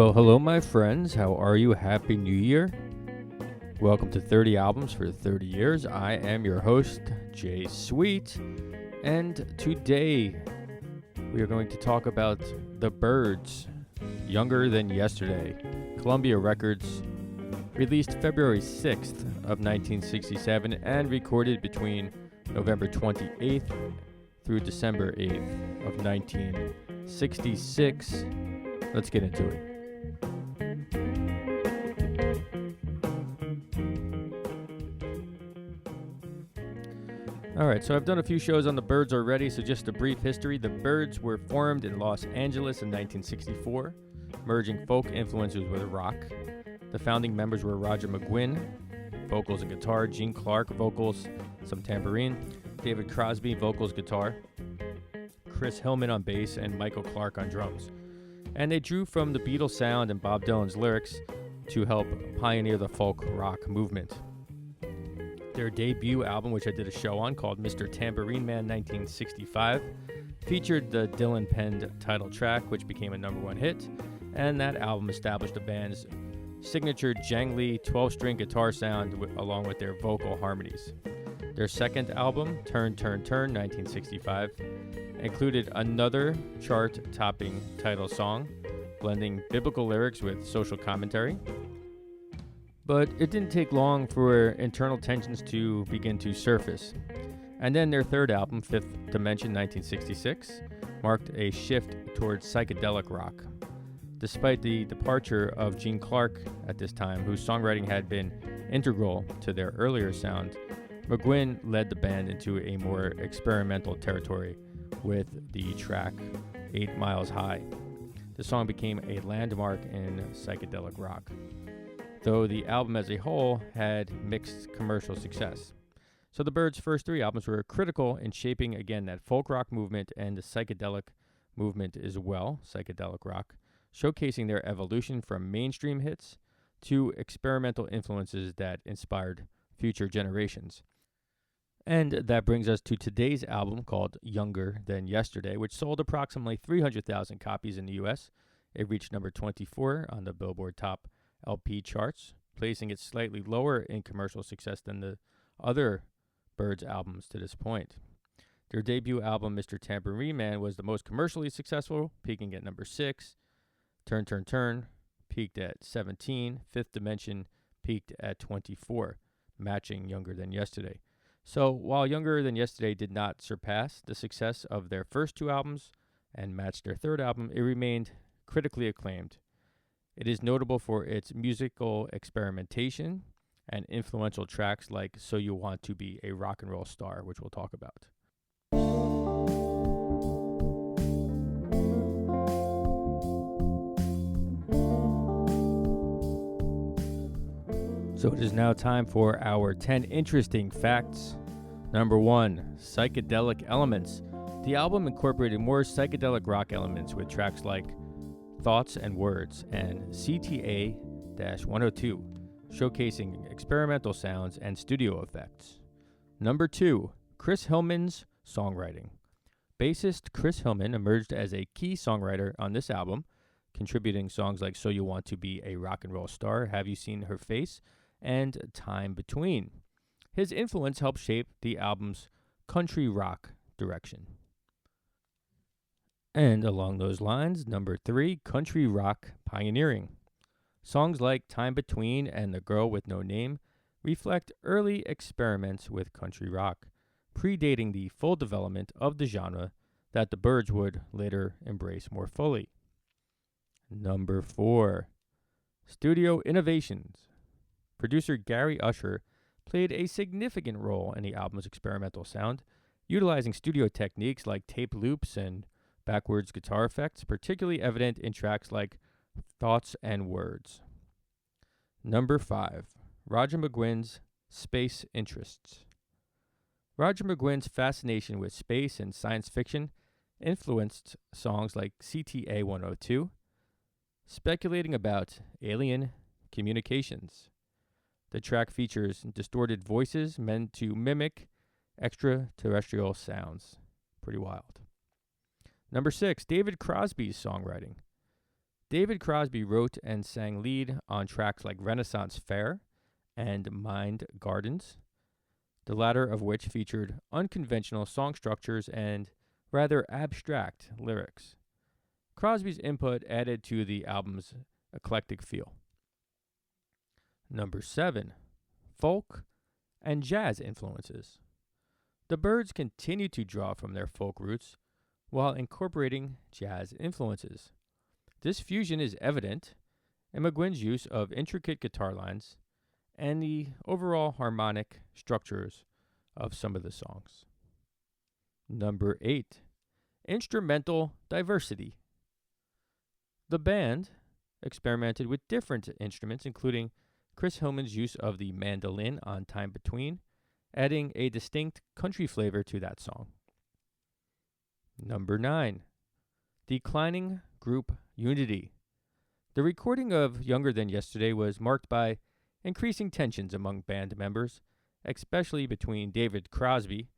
Well, hello, my friends. How are you? Happy New Year. Welcome to 30 Albums for 30 Years. I am your host, Jay Sweet. And today we are going to talk about the Byrds, Younger Than Yesterday. Columbia Records, released February 6th of 1967 and recorded between November 28th through December 8th of 1966. Let's get into it. Alright, so I've done a few shows on the Byrds already, so just a brief history. The Byrds were formed in Los Angeles in 1964, merging folk influences with rock. The founding members were Roger McGuinn, vocals and guitar, Gene Clark, vocals, some tambourine, David Crosby, vocals, guitar, Chris Hillman on bass, and Michael Clark on drums. And they drew from the Beatles sound and Bob Dylan's lyrics to help pioneer the folk rock movement. Their debut album, which I did a show on, called Mr. Tambourine Man 1965, featured the Dylan-penned title track, which became a #1 hit, and that album established the band's signature jangly 12-string guitar sound along with their vocal harmonies. Their second album, Turn, Turn, Turn 1965, included another chart-topping title song, blending biblical lyrics with social commentary. But it didn't take long for internal tensions to begin to surface. And then their third album, Fifth Dimension 1966, marked a shift towards psychedelic rock. Despite the departure of Gene Clark at this time, whose songwriting had been integral to their earlier sound, McGuinn led the band into a more experimental territory with the track 8 Miles High. The song became a landmark in psychedelic rock, though the album as a whole had mixed commercial success. So the Byrds' first 3 albums were critical in shaping, again, that folk rock movement and the psychedelic movement as well, psychedelic rock, showcasing their evolution from mainstream hits to experimental influences that inspired future generations. And that brings us to today's album called Younger Than Yesterday, which sold approximately 300,000 copies in the US. It reached number 24 on the Billboard Top LP charts, placing it slightly lower in commercial success than the other Byrds albums to this point. Their debut album, Mr. Tambourine Man, was the most commercially successful, peaking at number 6. Turn, Turn, Turn peaked at 17. Fifth Dimension peaked at 24, matching Younger Than Yesterday. So while Younger Than Yesterday did not surpass the success of their first 2 albums and matched their third album, it remained critically acclaimed. It is notable for its musical experimentation and influential tracks like So You Want to Be a Rock and Roll Star, which we'll talk about. So it is now time for our 10 interesting facts. Number 1, psychedelic elements. The album incorporated more psychedelic rock elements with tracks like Thoughts and Words and CTA-102, showcasing experimental sounds and studio effects. Number 2, Chris Hillman's songwriting. Bassist Chris Hillman emerged as a key songwriter on this album, contributing songs like So You Want to Be a Rock and Roll Star, Have You Seen Her Face, and Time Between. His influence helped shape the album's country rock direction. And along those lines, number 3, country rock pioneering. Songs like Time Between and The Girl with No Name reflect early experiments with country rock, predating the full development of the genre that the Byrds would later embrace more fully. Number 4, studio innovations. Producer Gary Usher played a significant role in the album's experimental sound, utilizing studio techniques like tape loops and backwards guitar effects, particularly evident in tracks like Thoughts and Words. Number 5, Roger McGuinn's space interests. Roger McGuinn's fascination with space and science fiction influenced songs like CTA-102, speculating about alien communications. The track features distorted voices meant to mimic extraterrestrial sounds. Pretty wild. Number 6, David Crosby's songwriting. David Crosby wrote and sang lead on tracks like Renaissance Fair and Mind Gardens, the latter of which featured unconventional song structures and rather abstract lyrics. Crosby's input added to the album's eclectic feel. Number 7. Folk and jazz influences. The Byrds continue to draw from their folk roots while incorporating jazz influences. This fusion is evident in McGuinn's use of intricate guitar lines and the overall harmonic structures of some of the songs. Number 8. Instrumental diversity. The band experimented with different instruments, including Chris Hillman's use of the mandolin on Time Between, adding a distinct country flavor to that song. Number 9. Declining group unity. The recording of Younger Than Yesterday was marked by increasing tensions among band members, especially between David Crosby,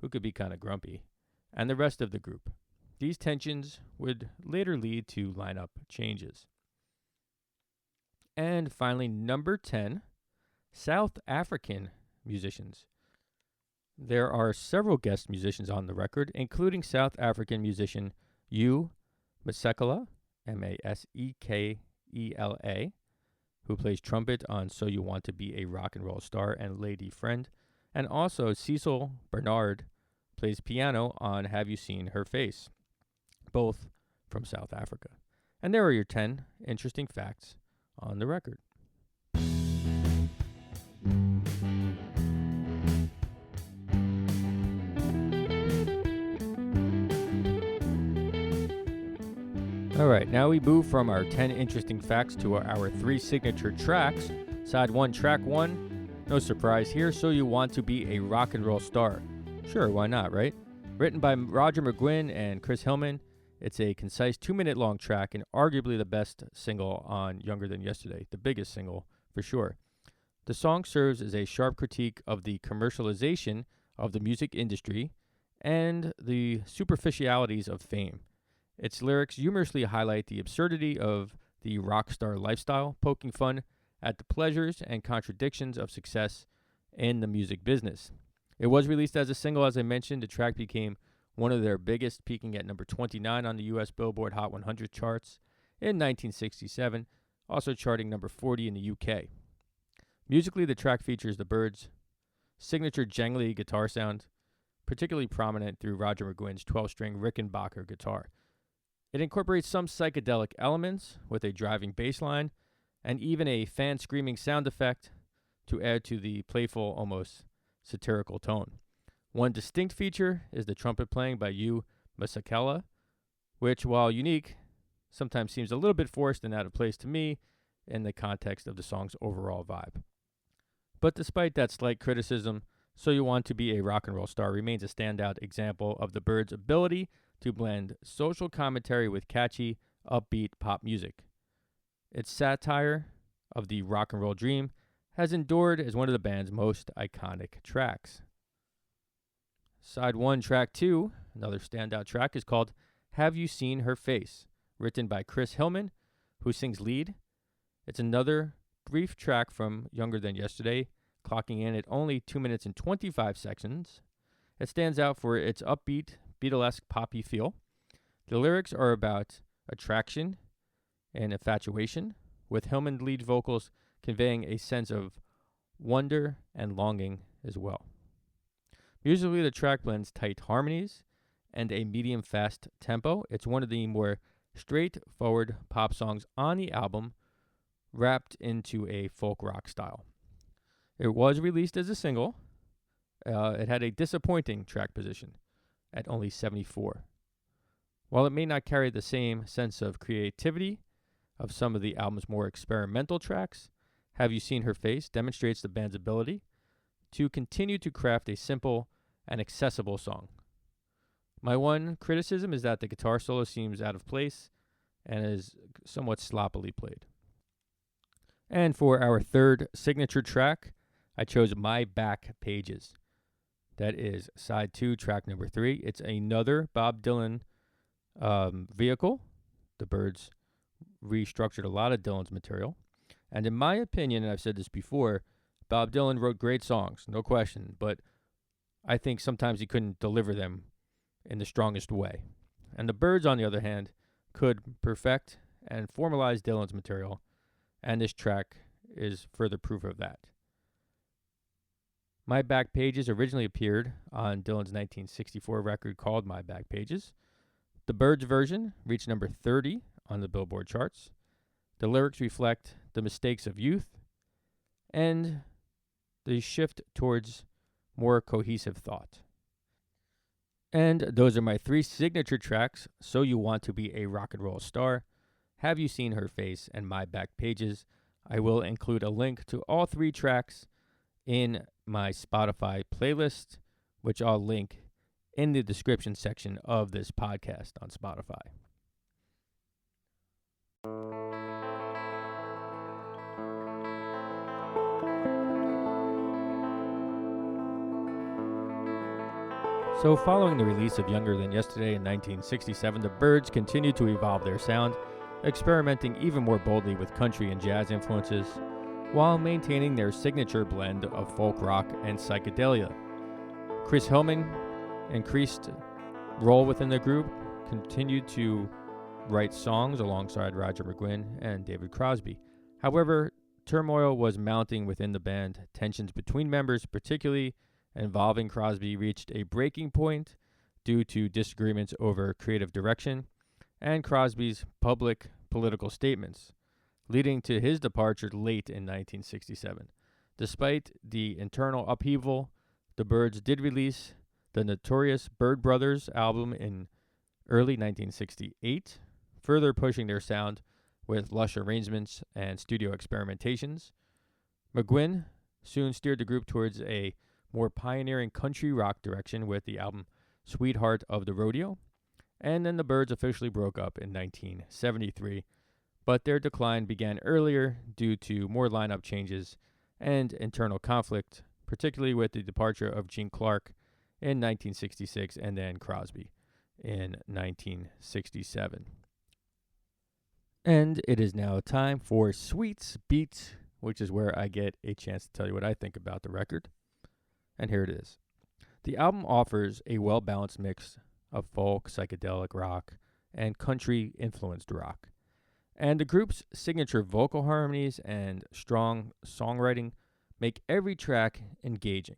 who could be kind of grumpy, and the rest of the group. These tensions would later lead to lineup changes. And finally, number 10, South African musicians. There are several guest musicians on the record, including South African musician Hugh Masekela, Masekela, who plays trumpet on So You Want to Be a Rock and Roll Star and Lady Friend, and also Cecil Bernard plays piano on Have You Seen Her Face, both from South Africa. And there are your 10 interesting facts on the record. All right, now we move from our 10 interesting facts to our 3 signature tracks. Side 1, track 1, no surprise here, So You Want to Be a Rock and Roll Star. Sure, why not, right? Written by Roger McGuinn and Chris Hillman, it's a concise 2-minute long track and arguably the best single on Younger Than Yesterday, the biggest single for sure. The song serves as a sharp critique of the commercialization of the music industry and the superficialities of fame. Its lyrics humorously highlight the absurdity of the rock star lifestyle, poking fun at the pleasures and contradictions of success in the music business. It was released as a single, as I mentioned. The track became one of their biggest, peaking at number 29 on the U.S. Billboard Hot 100 charts in 1967, also charting number 40 in the UK. Musically, the track features the Byrds' signature jangly guitar sound, particularly prominent through Roger McGuinn's 12-string Rickenbacker guitar. It incorporates some psychedelic elements with a driving bass line and even a fan screaming sound effect to add to the playful, almost satirical tone. One distinct feature is the trumpet playing by Hugh Masekela, which, while unique, sometimes seems a little bit forced and out of place to me in the context of the song's overall vibe. But despite that slight criticism, So You Want to Be a Rock and Roll Star remains a standout example of the Byrds' ability to blend social commentary with catchy, upbeat pop music. Its satire of the rock and roll dream has endured as one of the band's most iconic tracks. Side 1, track 2, another standout track, is called Have You Seen Her Face, written by Chris Hillman, who sings lead. It's another brief track from Younger Than Yesterday, clocking in at only 2 minutes and 25 seconds. It stands out for its upbeat, Beatlesque poppy feel. The lyrics are about attraction and infatuation, with Hillman lead vocals conveying a sense of wonder and longing as well. Musically, the track blends tight harmonies and a medium-fast tempo. It's one of the more straightforward pop songs on the album, wrapped into a folk rock style. It was released as a single. It had a disappointing track position at only 74. While it may not carry the same sense of creativity of some of the album's more experimental tracks, Have You Seen Her Face demonstrates the band's ability to continue to craft a simple and accessible song. My one criticism is that the guitar solo seems out of place and is somewhat sloppily played. And for our third signature track, I chose My Back Pages. That is side 2, track number 3. It's another Bob Dylan vehicle. The Byrds restructured a lot of Dylan's material. And in my opinion, and I've said this before, Bob Dylan wrote great songs, no question, but I think sometimes he couldn't deliver them in the strongest way. And the Byrds, on the other hand, could perfect and formalize Dylan's material, and this track is further proof of that. My Back Pages originally appeared on Dylan's 1964 record called My Back Pages. The Byrds version reached number 30 on the Billboard charts. The lyrics reflect the mistakes of youth and the shift towards more cohesive thought. And those are my 3 signature tracks: So You Want to Be a Rock and Roll Star, Have You Seen Her Face, and My Back Pages. I will include a link to all 3 tracks in my Spotify playlist, which I'll link in the description section of this podcast on Spotify. So following the release of Younger Than Yesterday in 1967, the Byrds continued to evolve their sound, experimenting even more boldly with country and jazz influences, while maintaining their signature blend of folk rock and psychedelia. Chris Hillman increased role within the group, continued to write songs alongside Roger McGuinn and David Crosby. However, turmoil was mounting within the band. Tensions between members, particularly involving Crosby, reached a breaking point due to disagreements over creative direction and Crosby's public political statements, leading to his departure late in 1967. Despite the internal upheaval, the Byrds did release the notorious Byrd Brothers album in early 1968, further pushing their sound with lush arrangements and studio experimentations. McGuinn soon steered the group towards a more pioneering country rock direction with the album Sweetheart of the Rodeo, and then the Byrds officially broke up in 1973, but their decline began earlier due to more lineup changes and internal conflict, particularly with the departure of Gene Clark in 1966 and then Crosby in 1967. And it is now time for Sweets Beats, which is where I get a chance to tell you what I think about the record. And here it is. The album offers a well-balanced mix of folk, psychedelic rock, and country-influenced rock. And the group's signature vocal harmonies and strong songwriting make every track engaging.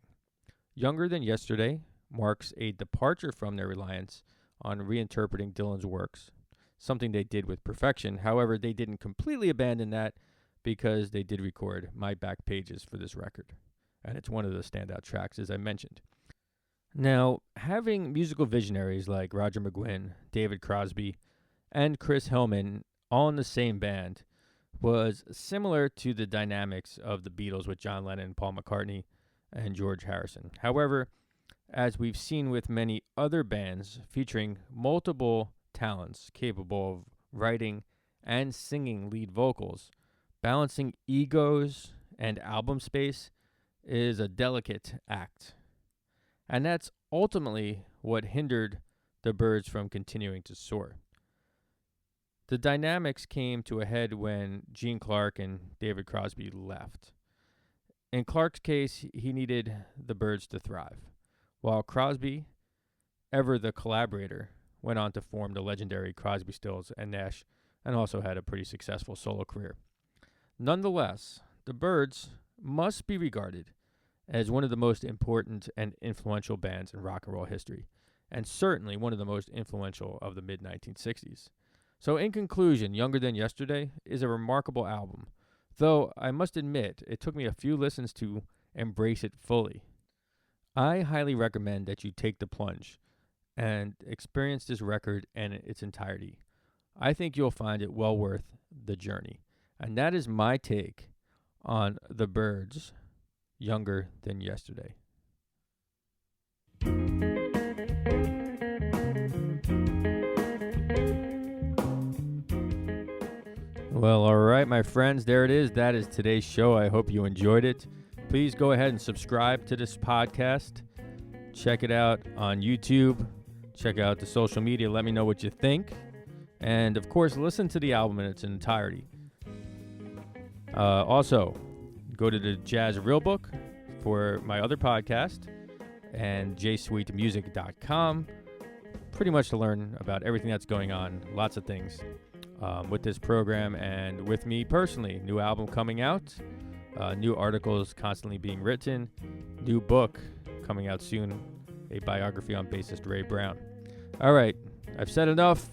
Younger Than Yesterday marks a departure from their reliance on reinterpreting Dylan's works, something they did with perfection. However, they didn't completely abandon that because they did record My Back Pages for this record. And it's one of the standout tracks, as I mentioned. Now, having musical visionaries like Roger McGuinn, David Crosby, and Chris Hillman all in the same band was similar to the dynamics of the Beatles with John Lennon, Paul McCartney, and George Harrison. However, as we've seen with many other bands featuring multiple talents capable of writing and singing lead vocals, balancing egos and album space is a delicate act. And that's ultimately what hindered the Byrds from continuing to soar. The dynamics came to a head when Gene Clark and David Crosby left. In Clark's case, he needed the Byrds to thrive, while Crosby, ever the collaborator, went on to form the legendary Crosby, Stills and Nash, and also had a pretty successful solo career. Nonetheless, the Byrds must be regarded as one of the most important and influential bands in rock and roll history, and certainly one of the most influential of the mid-1960s. So in conclusion, Younger Than Yesterday is a remarkable album, though I must admit it took me a few listens to embrace it fully. I highly recommend that you take the plunge and experience this record in its entirety. I think you'll find it well worth the journey. And that is my take on the Byrds' Younger Than Yesterday. Well, all right, my friends, there it is. That is today's show. I hope you enjoyed it. Please go ahead and subscribe to this podcast. Check it out on YouTube. Check out the social media. Let me know what you think. And of course, listen to the album in its entirety. Also, go to the Jazz Real Book for my other podcast and jsweetmusic.com, pretty much to learn about everything that's going on, lots of things with this program and with me personally. New album coming out, new articles constantly being written, new book coming out soon, a biography on bassist Ray Brown. All right, I've said enough.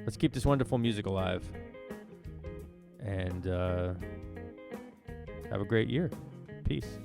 Let's keep this wonderful music alive. And have a great year. Peace.